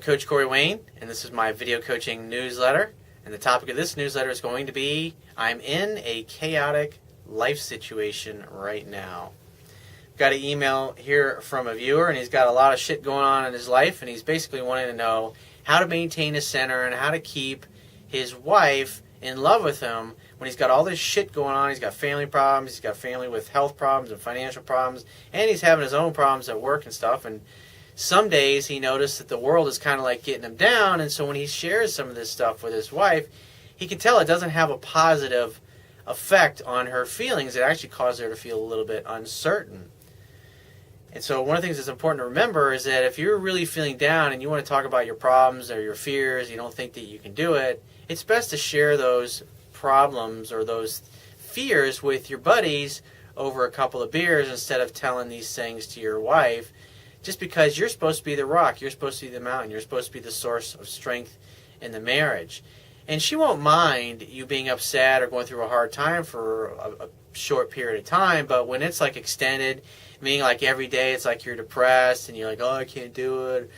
Coach Corey Wayne, and this is my video coaching newsletter. And the topic of this newsletter is going to be, I'm in a chaotic life situation right now. Got an email here from a viewer, and he's got a lot of shit going on in his life, and he's basically wanting to know how to maintain his center and how to keep his wife in love with him when he's got all this shit going on. He's got family problems, he's got family with health problems and financial problems, and he's having his own problems at work and stuff. And some days he noticed that the world is kind of like getting him down, and so when he shares some of this stuff with his wife, he can tell it doesn't have a positive effect on her feelings. It actually causes her to feel a little bit uncertain. And so one of the things that's important to remember is that if you're really feeling down and you want to talk about your problems or your fears, you don't think that you can do it, it's best to share those problems or those fears with your buddies over a couple of beers instead of telling these things to your wife, just because you're supposed to be the rock, you're supposed to be the mountain, you're supposed to be the source of strength in the marriage. And she won't mind you being upset or going through a hard time for a short period of time, but when it's like extended, meaning like every day it's like you're depressed and you're like, oh, I can't do it,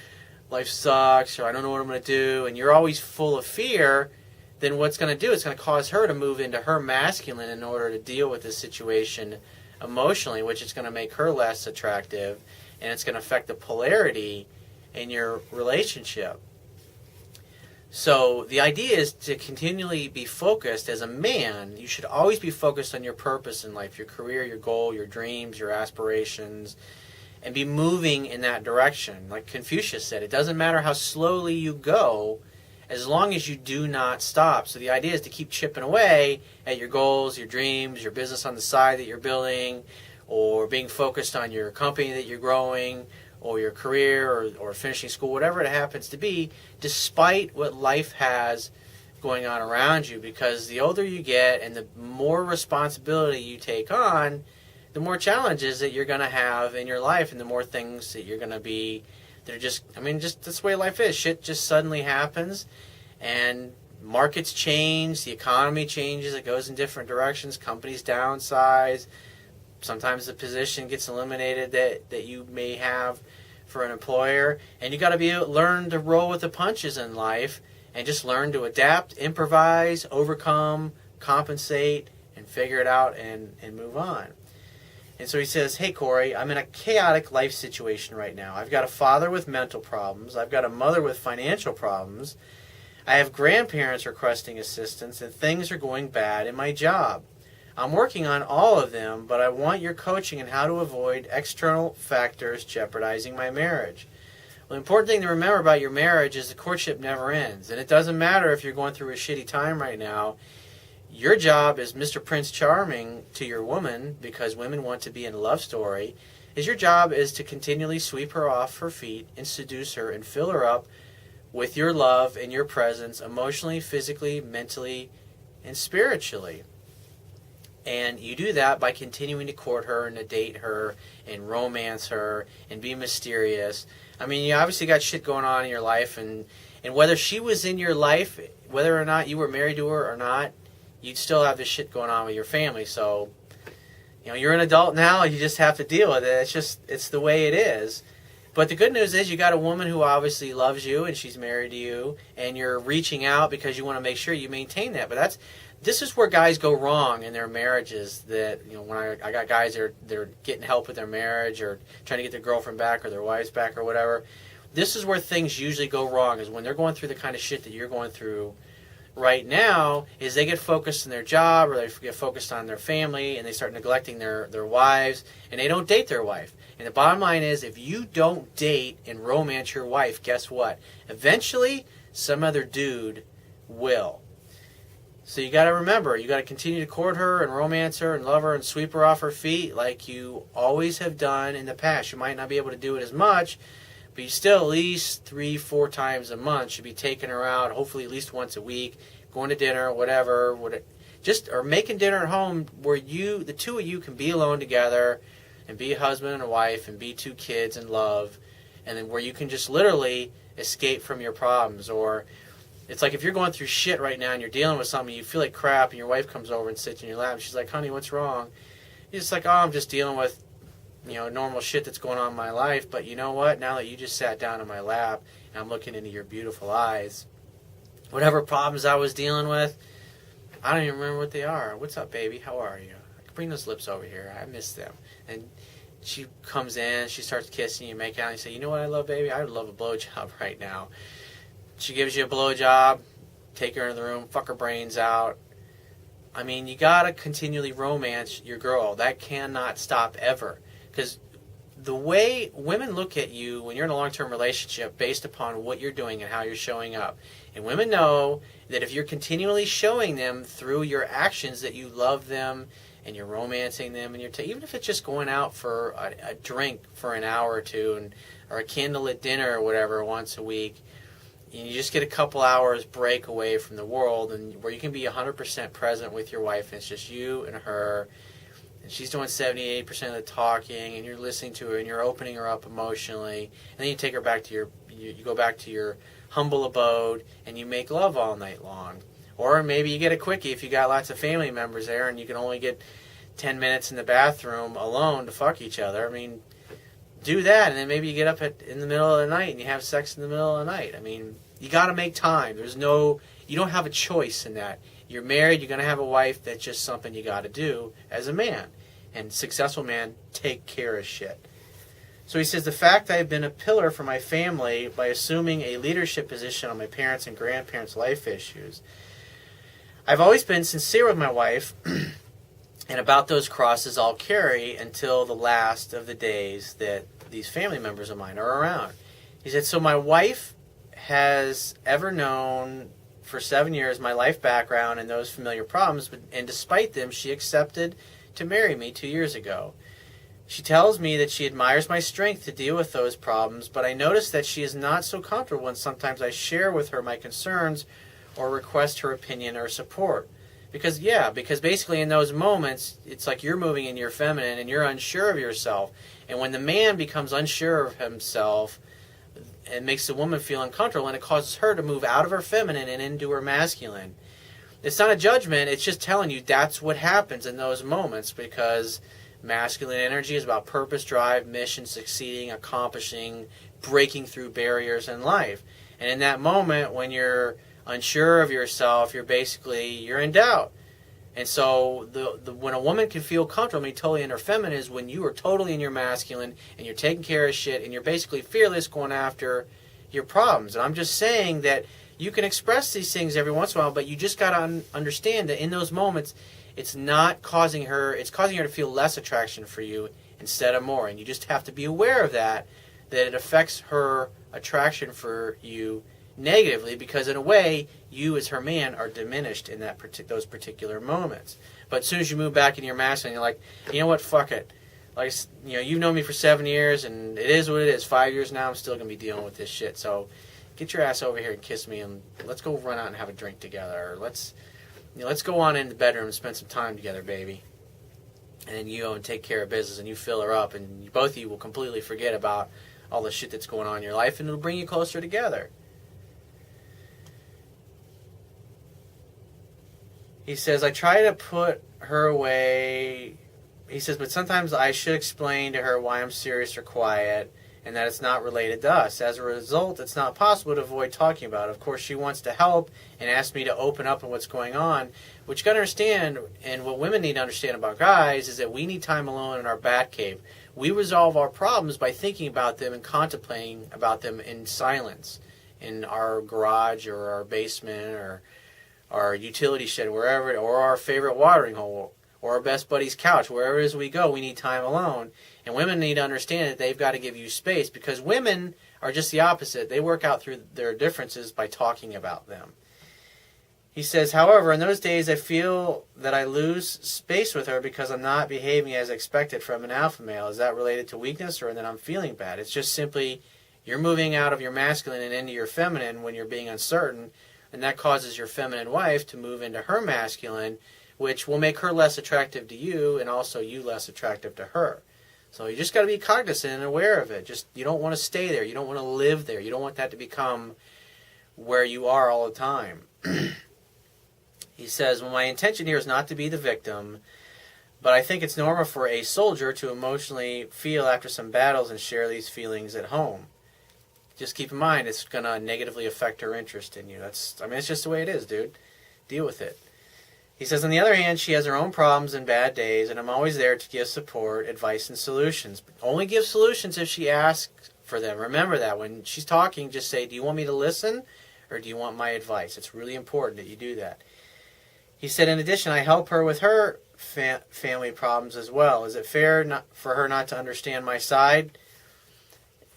life sucks, or I don't know what I'm going to do, and you're always full of fear, then what's going to do is going to cause her to move into her masculine in order to deal with this situation emotionally, which is going to make her less attractive, and it's going to affect the polarity in your relationship. So the idea is to continually be focused. As a man, you should always be focused on your purpose in life, your career, your goal, your dreams, your aspirations, and be moving in that direction. Like Confucius said, it doesn't matter how slowly you go, as long as you do not stop. So the idea is to keep chipping away at your goals, your dreams, your business on the side that you're building, or being focused on your company that you're growing, or your career, or finishing school, whatever it happens to be, despite what life has going on around you. Because the older you get and the more responsibility you take on, the more challenges that you're going to have in your life, and the more things that you're going to be that are just that's the way life is. Shit just suddenly happens, and markets change, the economy changes, it goes in different directions, companies downsize. Sometimes the position gets eliminated that you may have for an employer, and you got to learn to roll with the punches in life and just learn to adapt, improvise, overcome, compensate, and figure it out and move on. And so he says, hey Corey, I'm in a chaotic life situation right now. I've got a father with mental problems. I've got a mother with financial problems. I have grandparents requesting assistance, and things are going bad in my job. I'm working on all of them, but I want your coaching on how to avoid external factors jeopardizing my marriage. Well, the important thing to remember about your marriage is the courtship never ends. And it doesn't matter if you're going through a shitty time right now. Your job as Mr. Prince Charming to your woman, because women want to be in a love story, your job is to continually sweep her off her feet and seduce her and fill her up with your love and your presence emotionally, physically, mentally, and spiritually. And you do that by continuing to court her and to date her and romance her and be mysterious. I mean, you obviously got shit going on in your life, and whether she was in your life, whether or not you were married to her or not, you'd still have this shit going on with your family. So, you're an adult now, you just have to deal with it. It's the way it is. But the good news is you got a woman who obviously loves you and she's married to you, and you're reaching out because you want to make sure you maintain that. But this is where guys go wrong in their marriages. That when I got guys that are getting help with their marriage or trying to get their girlfriend back or their wives back or whatever. This is where things usually go wrong, is when they're going through the kind of shit that you're going through right now, is they get focused on their job or they get focused on their family, and they start neglecting their wives, and they don't date their wife. And the bottom line is, if you don't date and romance your wife, guess what? Eventually, some other dude will. So you got to remember, you got to continue to court her and romance her and love her and sweep her off her feet like you always have done in the past. You might not be able to do it as much, but you still at least 3-4 times a month should be taking her out, hopefully at least once a week, going to dinner, whatever, or making dinner at home where the two of you can be alone together and be a husband and a wife and be two kids and love, and then where you can just literally escape from your problems. Or it's like if you're going through shit right now and you're dealing with something, you feel like crap, and your wife comes over and sits in your lap and she's like, honey, what's wrong? You're just like, oh, I'm just dealing with normal shit that's going on in my life, but you know what? Now that you just sat down in my lap and I'm looking into your beautiful eyes, whatever problems I was dealing with, I don't even remember what they are. What's up, baby? How are you? Bring those lips over here. I miss them. And she comes in, she starts kissing you, make out, and you say, you know what I love, baby? I would love a blowjob right now. She gives you a blowjob, take her in the room, fuck her brains out. I mean, you gotta continually romance your girl. That cannot stop ever. Because the way women look at you when you're in a long-term relationship based upon what you're doing and how you're showing up. And women know that if you're continually showing them through your actions that you love them and you're romancing them, and even if it's just going out for a drink for an hour or two, or a candlelit dinner or whatever once a week, and you just get a couple hours break away from the world, and where you can be 100% present with your wife, and it's just you and her, and she's doing 78% of the talking, and you're listening to her, and you're opening her up emotionally, and then you take her back to you go back to your humble abode, and you make love all night long. Or maybe you get a quickie if you got lots of family members there, and you can only get 10 minutes in the bathroom alone to fuck each other. I mean, do that, and then maybe you get up in the middle of the night, and you have sex in the middle of the night. I mean, you got to make time. You don't have a choice in that. You're married, you're going to have a wife. That's just something you got to do as a man. And successful man take care of shit. So he says, the fact I've been a pillar for my family by assuming a leadership position on my parents' and grandparents' life issues. I've always been sincere with my wife and about those crosses I'll carry until the last of the days that these family members of mine are around. He said, so my wife has ever known for 7 years my life background and those familiar problems, and despite them, she accepted to marry me 2 years ago. She tells me that she admires my strength to deal with those problems, but I notice that she is not so comfortable when sometimes I share with her my concerns or request her opinion or support. Because basically in those moments, it's like you're moving into your feminine and you're unsure of yourself. And when the man becomes unsure of himself, it makes the woman feel uncomfortable, and it causes her to move out of her feminine and into her masculine. It's not a judgment, it's just telling you that's what happens in those moments, because masculine energy is about purpose, drive, mission, succeeding, accomplishing, breaking through barriers in life. And in that moment, when you're unsure of yourself, you're in doubt. And so when a woman can feel comfortable being totally in her feminine is when you are totally in your masculine and you're taking care of shit and you're basically fearless going after your problems. And I'm just saying that you can express these things every once in a while, but you just got to understand that in those moments, it's causing her to feel less attraction for you instead of more. And you just have to be aware of that it affects her attraction for you negatively, because in a way, you as her man are diminished in those particular moments. But as soon as you move back into your masculine, you're like, you know what, fuck it. Like, you've known me for 7 years, and it is what it is. 5 years now, I'm still going to be dealing with this shit. So get your ass over here and kiss me, and let's go run out and have a drink together. Or let's go on in the bedroom and spend some time together, baby. And then you go and take care of business, and you fill her up, and both of you will completely forget about all the shit that's going on in your life, and it'll bring you closer together. He says, I try to put her away. He says, but sometimes I should explain to her why I'm serious or quiet and that it's not related to us. As a result, it's not possible to avoid talking about it. Of course, she wants to help and asks me to open up on what's going on, which you got to understand, and what women need to understand about guys, is that we need time alone in our bat cave. We resolve our problems by thinking about them and contemplating about them in silence in our garage or our basement or our utility shed, wherever, or our favorite watering hole, or our best buddy's couch, wherever it is we go, we need time alone. And women need to understand that they've got to give you space, because women are just the opposite. They work out through their differences by talking about them. He says, however, in those days I feel that I lose space with her because I'm not behaving as expected from an alpha male. Is that related to weakness, or that I'm feeling bad? It's just simply you're moving out of your masculine and into your feminine when you're being uncertain, and that causes your feminine wife to move into her masculine, which will make her less attractive to you and also you less attractive to her. So you just got to be cognizant and aware of it. You don't want to stay there. You don't want to live there. You don't want that to become where you are all the time. He says, well, my intention here is not to be the victim, But I think it's normal for a soldier to emotionally feel after some battles and share these feelings at home. Just keep in mind, it's going to negatively affect her interest in you. It's just the way it is, dude. Deal with it. He says, on the other hand, she has her own problems and bad days, and I'm always there to give support, advice, and solutions. But only give solutions if she asks for them. Remember that. When she's talking, just say, do you want me to listen, or do you want my advice? It's really important that you do that. He said, in addition, I help her with her family problems as well. Is it fair for her not to understand my side?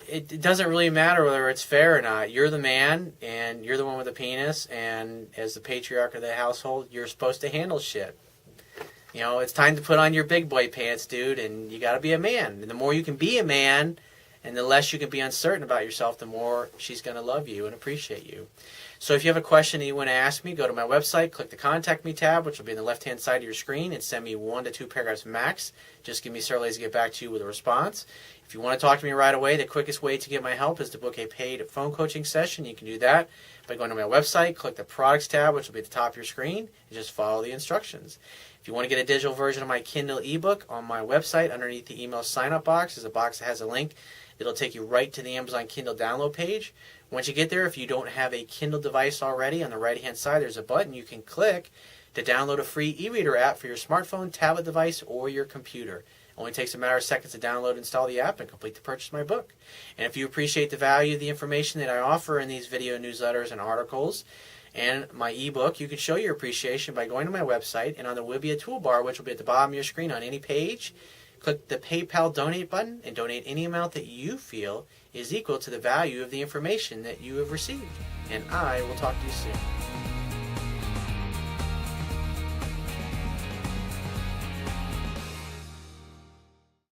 It doesn't really matter whether it's fair or not. You're the man, and you're the one with the penis, and as the patriarch of the household, you're supposed to handle shit. You know, it's time to put on your big boy pants, dude, and you got to be a man. And the more you can be a man, and the less you can be uncertain about yourself, the more she's going to love you and appreciate you. So if you have a question that you want to ask me, go to my website, click the Contact Me tab, which will be on the left-hand side of your screen, and send me 1 to 2 paragraphs max. Just give me several days to get back to you with a response. If you want to talk to me right away, the quickest way to get my help is to book a paid phone coaching session. You can do that by going to my website, click the Products tab, which will be at the top of your screen, and just follow the instructions. If you want to get a digital version of my Kindle ebook, on my website, underneath the email sign-up box, is a box that has a link. It'll take you right to the Amazon Kindle download page. Once you get there, if you don't have a Kindle device already, on the right-hand side, there's a button you can click to download a free e-reader app for your smartphone, tablet device, or your computer. It only takes a matter of seconds to download and install the app and complete the purchase of my book. And if you appreciate the value of the information that I offer in these video newsletters and articles and my ebook, you can show your appreciation by going to my website, and on there will be a toolbar, which will be at the bottom of your screen on any page. Click the PayPal donate button and donate any amount that you feel is equal to the value of the information that you have received. And I will talk to you soon.